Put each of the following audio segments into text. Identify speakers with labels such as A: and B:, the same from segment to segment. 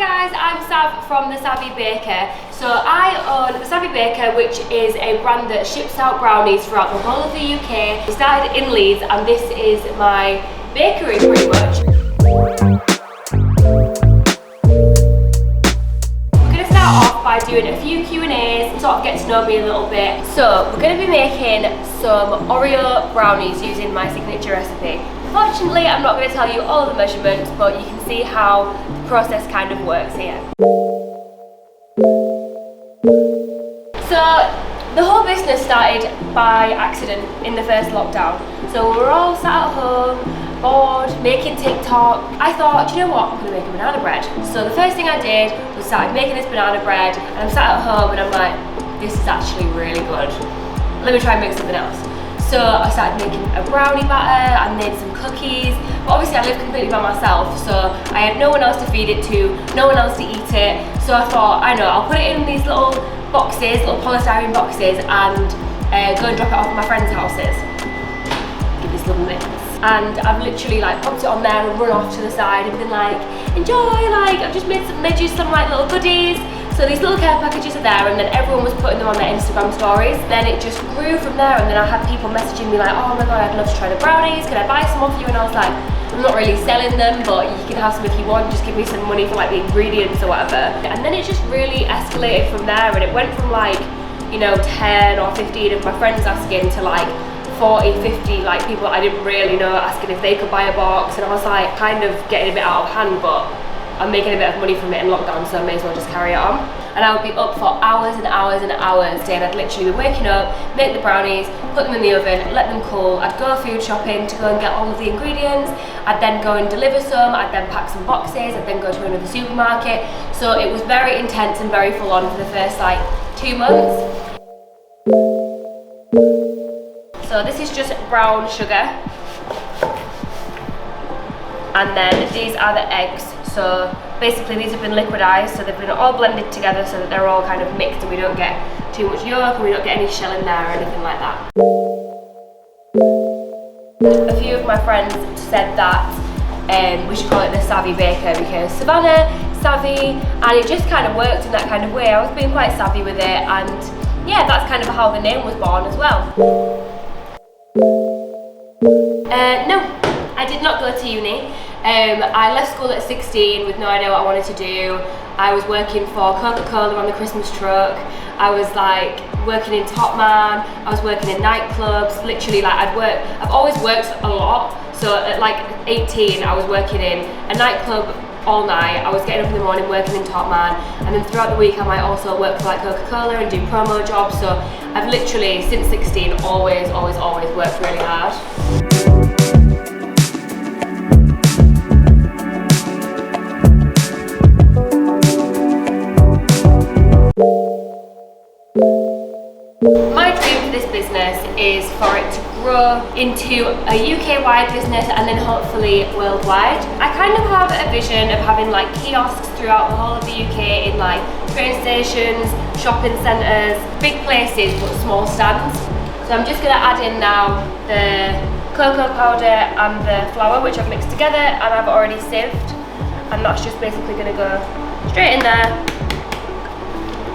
A: guys, I'm Sav from The Savvy Baker. So I own The Savvy Baker, which is a brand that ships out brownies throughout the whole of the UK. We started in Leeds and this is my bakery pretty much. We're going to start off by doing a few Q&As, sort of get to know me a little bit. So we're going to be making some Oreo brownies using my signature recipe. Fortunately, I'm not going to tell you all the measurements, but you can see how the process kind of works here. So the whole business started by accident in the first lockdown. So we were all sat at home, bored, making TikTok. I thought, do you know what, I'm going to make a banana bread. So the first thing I did was started making this banana bread, and I'm sat at home and I'm like, this is actually really good. Let me try and make something else. So I started making a brownie batter, I made some cookies, but obviously I live completely by myself, so I had no one else to feed it to, no one else to eat it. So I thought, I know, I'll put it in these little boxes, little polystyrene boxes, and go and drop it off at my friends' houses. Give this little mix. And I've literally like popped it on there and run off to the side and been like, enjoy, like I've just made you some like little goodies. So these little care packages are there, and then everyone was putting them on their Instagram stories. Then it just grew from there, and then I had people messaging me like, oh my god, I'd love to try the brownies, can I buy some off you? And I was like, I'm not really selling them, but you can have some if you want, just give me some money for like the ingredients or whatever. And then it just really escalated from there, and it went from like, you know, 10 or 15 of my friends asking to like 40, 50 like people I didn't really know asking if they could buy a box. And I was like kind of getting a bit out of hand, but I'm making a bit of money from it in lockdown, so I may as well just carry it on. And I would be up for hours and hours and hours a day, and I'd literally be waking up, make the brownies, put them in the oven, let them cool. I'd go food shopping to go and get all of the ingredients. I'd then go and deliver some, I'd then pack some boxes, I'd then go to another supermarket. So it was very intense and very full on for the first like 2 months. So this is just brown sugar. And then these are the eggs. So basically these have been liquidized, so they've been all blended together so that they're all kind of mixed and we don't get too much yolk and we don't get any shell in there or anything like that. A few of my friends said that we should call it the Savvy Baker because Savannah, savvy, and it just kind of worked in that kind of way. I was being quite savvy with it, and yeah, that's kind of how the name was born as well. No, I did not go to uni. I left school at 16 with no idea what I wanted to do. I was working for Coca-Cola on the Christmas truck. I was like working in Top Man. I was working in nightclubs. Literally, like I've always worked a lot. So at like 18, I was working in a nightclub all night. I was getting up in the morning working in Top Man, and then throughout the week I might also work for like Coca-Cola and do promo jobs. So I've literally since 16 always worked really hard. My dream for this business is for it to grow into a UK-wide business and then hopefully worldwide. I kind of have a vision of having like kiosks throughout the whole of the UK in like train stations, shopping centres, big places but small stands. So I'm just going to add in now the cocoa powder and the flour, which I've mixed together and I've already sieved, and that's just basically going to go straight in there,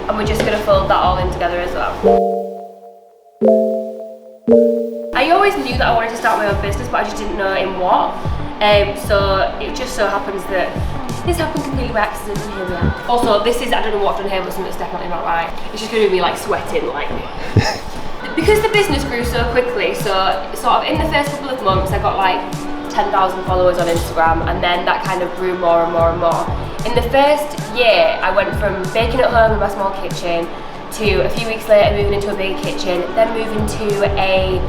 A: and we're just going to fold that all in together as well. I always knew that I wanted to start my own business, but I just didn't know in what. So it just so happens that this happened completely by accident, and here we are. Also, this is, I don't know what I've done here, but something's definitely not right. It's just going to be like sweating like because the business grew so quickly, so sort of in the first couple of months I got like 10,000 followers on Instagram, and then that kind of grew more and more and more. In the first year, I went from baking at home in my small kitchen to a few weeks later moving into a bigger kitchen, then moving to a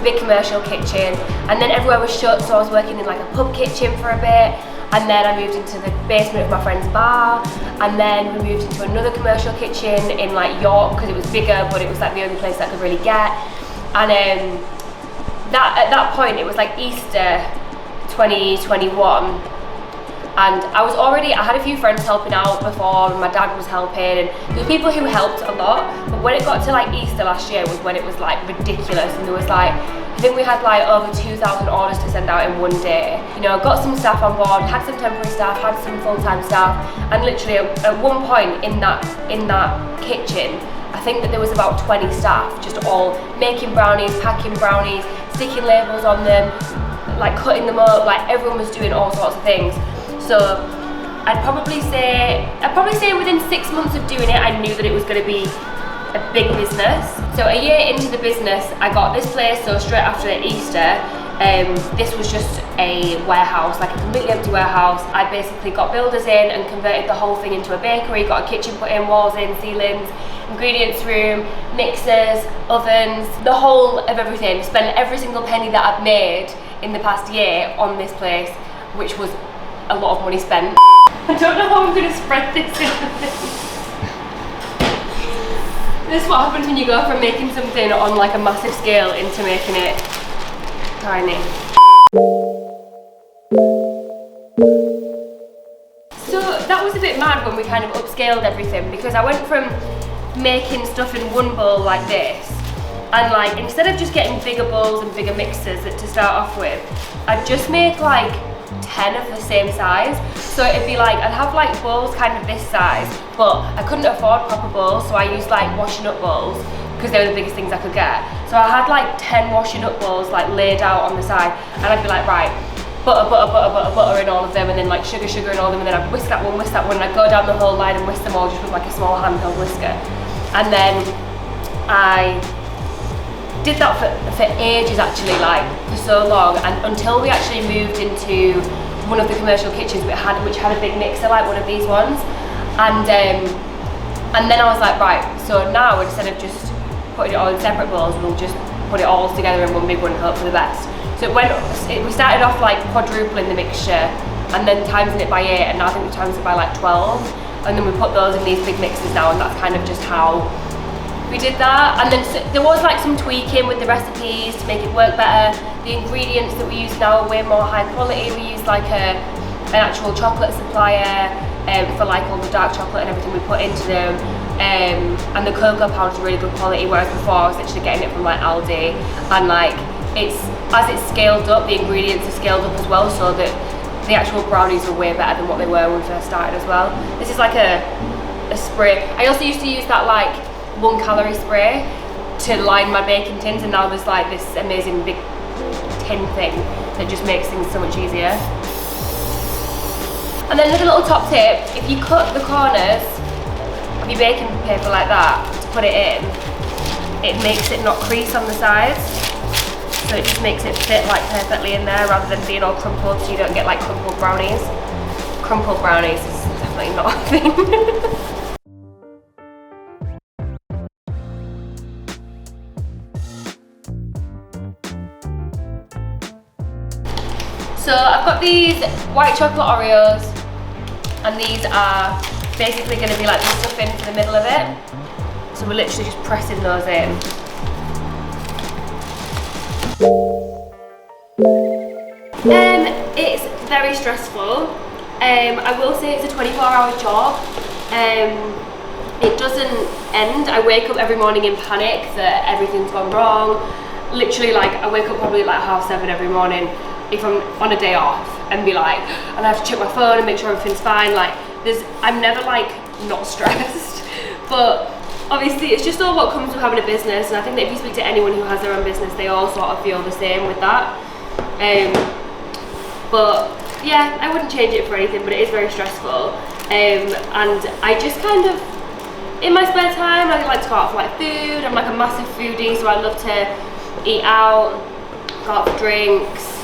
A: big commercial kitchen, and then everywhere was shut, so I was working in like a pub kitchen for a bit, and then I moved into the basement of my friend's bar, and then we moved into another commercial kitchen in like York because it was bigger, but it was like the only place that I could really get. And at that point it was like Easter 2021, and I had a few friends helping out before, and my dad was helping, and there were people who helped a lot. But when it got to like Easter last year was when it was like ridiculous, and there was like I think we had like over 2,000 orders to send out in one day. You know, got some staff on board, had some temporary staff, had some full-time staff, and literally at one point in that kitchen, I think that there was about 20 staff, just all making brownies, packing brownies, sticking labels on them, like cutting them up, like everyone was doing all sorts of things. So I'd probably say within 6 months of doing it, I knew that it was going to be a big business. So a year into the business, I got this place, so straight after Easter. This was just a warehouse, like a completely empty warehouse. I basically got builders in and converted the whole thing into a bakery, got a kitchen put in, walls in, ceilings, ingredients room, mixers, ovens, the whole of everything. Spent every single penny that I've made in the past year on this place, which was a lot of money spent. I don't know how I'm going to spread this. This is what happens when you go from making something on like a massive scale into making it tiny. So that was a bit mad when we kind of upscaled everything, because I went from making stuff in one bowl like this, and like instead of just getting bigger bowls and bigger mixers to start off with, I'd just make like 10 of the same size. So it'd be like, I'd have like bowls kind of this size, but I couldn't afford proper bowls, so I used like washing up bowls because they were the biggest things I could get. So I had like 10 washing up bowls like laid out on the side, and I'd be like, right, butter in all of them, and then like sugar in all of them, and then I'd whisk that one, and I'd go down the whole line and whisk them all just with like a small handheld whisker. And then I did that for ages actually, like for so long, and until we actually moved into one of the commercial kitchens which had a big mixer like one of these ones, and then I was like, right, so now instead of just putting it all in separate bowls, we'll just put it all together in one big one and hope for the best. So we started off like quadrupling the mixture and then timesing it by 8, and now I think we times it by like 12, and then we put those in these big mixers now, and that's kind of just how we did that. And then there was like some tweaking with the recipes to make it work better. The ingredients that we use now are way more high quality. We use like an actual chocolate supplier for like all the dark chocolate and everything we put into them. And the cocoa powder is really good quality, whereas before I was literally getting it from like Aldi. And like as it's scaled up, the ingredients are scaled up as well, so that the actual brownies are way better than what they were when we first started as well. This is like a spray. I also used to use that like 1 calorie spray to line my baking tins, and now there's like this amazing big tin thing that just makes things so much easier. And then there's a little top tip: if you cut the corners of your baking paper like that to put it in, it makes it not crease on the sides, so it just makes it fit like perfectly in there rather than being all crumpled, so you don't get like crumpled brownies. Crumpled brownies is definitely not a thing. So I've got these white chocolate Oreos, and these are basically going to be like the stuffing for the middle of it. So we're literally just pressing those in. It's very stressful. I will say it's a 24-hour job. It doesn't end. I wake up every morning in panic that everything's gone wrong. Literally, like I wake up probably like 7:30 every morning if I'm on a day off, and be like, and I have to check my phone and make sure everything's fine. Like I'm never like not stressed, but obviously it's just all what comes with having a business, and I think that if you speak to anyone who has their own business, they all sort of feel the same with that. But yeah, I wouldn't change it for anything, but it is very stressful. And I just kind of, in my spare time, I like to go out for like food. I'm like a massive foodie, so I love to eat out, go out for drinks.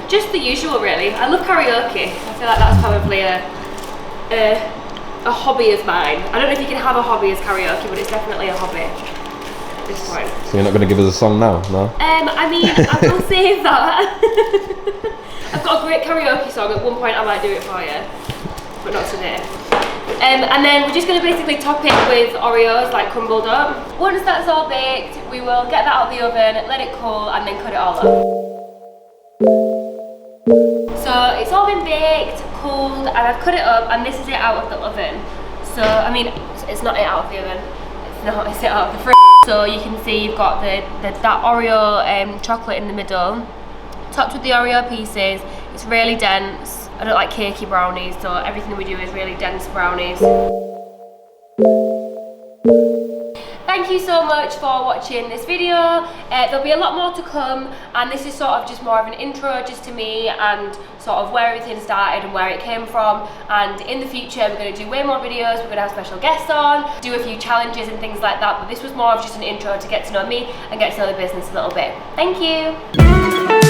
A: Just the usual really. I love karaoke. I feel like that's probably a hobby of mine. I don't know if you can have a hobby as karaoke, but it's definitely a hobby at this point.
B: So you're not going to give us a song now, no?
A: I mean, I will save that. I've got a great karaoke song. At one point I might do it for you, but not today. And then we're just going to basically top it with Oreos, like crumbled up. Once that's all baked, we will get that out of the oven, let it cool, and then cut it all up. So it's all been baked, cooled, and I've cut it up, and this is it out of the oven. So, I mean, it's not it out of the oven. It's it out of the fridge. So you can see you've got that Oreo chocolate in the middle, topped with the Oreo pieces. It's really dense. I don't like cakey brownies, so everything we do is really dense brownies. Thank you so much for watching this video. There'll be a lot more to come, and this is sort of just more of an intro just to me and sort of where everything started and where it came from. And in the future we're going to do way more videos, we're going to have special guests on, do a few challenges and things like that, but this was more of just an intro to get to know me and get to know the business a little bit. Thank you.